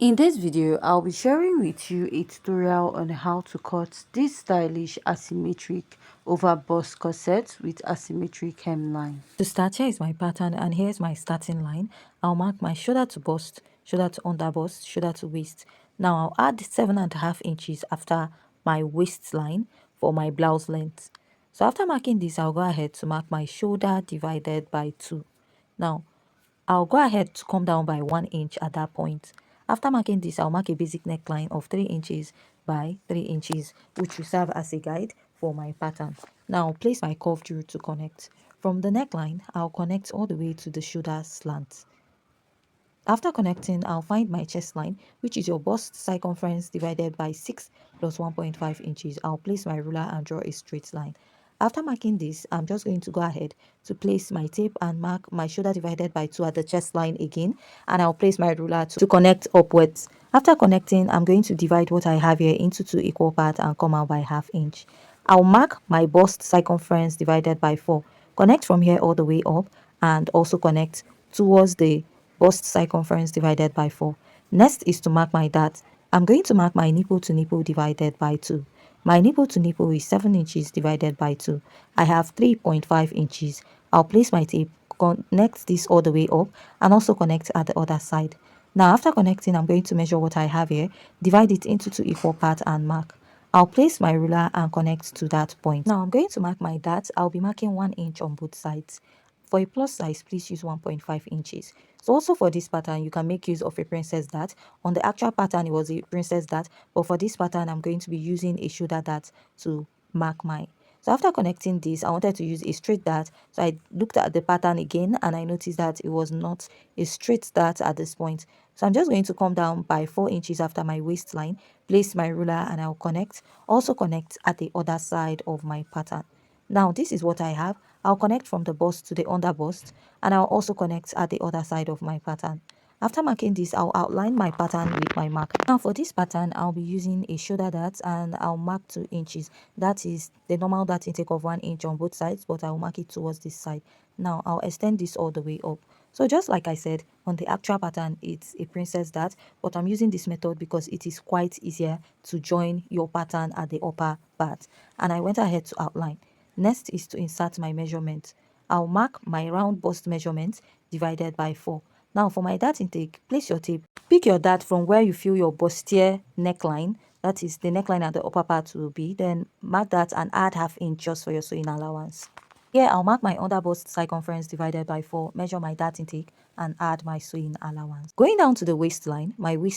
In this video, I'll be sharing with you a tutorial on how to cut this stylish asymmetric over bust corset with asymmetric hemline. To start, here is my pattern and here's my starting line. I'll mark my shoulder to bust, shoulder to under bust, shoulder to waist. Now I'll add 7.5 inches after my waistline for my blouse length. So after marking this, I'll go ahead to mark my shoulder divided by 2. Now I'll go ahead to come down by 1 inch at that point. After marking this, I'll mark a basic neckline of 3 inches by 3 inches, which will serve as a guide for my pattern. Now I'll place my curved rule to connect. From the neckline, I'll connect all the way to the shoulder slant. After connecting, I'll find my chest line, which is your bust circumference divided by 6 plus 1.5 inches. I'll place my ruler and draw a straight line. After marking this, I'm just going to go ahead to place my tape and mark my shoulder divided by 2 at the chest line again, and I'll place my ruler to connect upwards. After connecting, I'm going to divide what I have here into 2 equal parts and come out by ½ inch. I'll mark my bust circumference divided by 4. Connect from here all the way up and also connect towards the bust circumference divided by 4. Next is to mark my dart. I'm going to mark my nipple to nipple divided by 2. My nipple to nipple is 7 inches divided by 2. I have 3.5 inches. I'll place my tape, connect this all the way up and also connect at the other side. Now after connecting, I'm going to measure what I have here, divide it into 2 equal parts and mark. I'll place my ruler and connect to that point. Now I'm going to mark my dart. I'll be marking 1 inch on both sides. For a plus size, please use 1.5 inches. So also for this pattern, you can make use of a princess dart. On the actual pattern, it was a princess dart, but for this pattern, I'm going to be using a shoulder dart to mark mine. So after connecting this, I wanted to use a straight dart. So I looked at the pattern again and I noticed that it was not a straight dart at this point. So I'm just going to come down by 4 inches after my waistline, place my ruler and I'll connect. Also connect at the other side of my pattern. Now this is what I have. I'll connect from the bust to the under bust and I'll also connect at the other side of my pattern. After marking this, I'll outline my pattern with my marker. Now for this pattern, I'll be using a shoulder dart and I'll mark 2 inches. That is the normal dart intake of 1 inch on both sides, but I'll mark it towards this side. Now I'll extend this all the way up. So just like I said, on the actual pattern, it's a princess dart, but I'm using this method because it is quite easier to join your pattern at the upper part. And I went ahead to outline. Next is to insert my measurement. I'll mark my round bust measurement divided by 4. Now for my dart intake, place your tape. Pick your dart from where you feel your bustier neckline, that is the neckline at the upper part will be, then mark that and add ½ inch just for your sewing allowance. Here I'll mark my under bust circumference divided by 4, measure my dart intake and add my sewing allowance. Going down to the waistline, my waist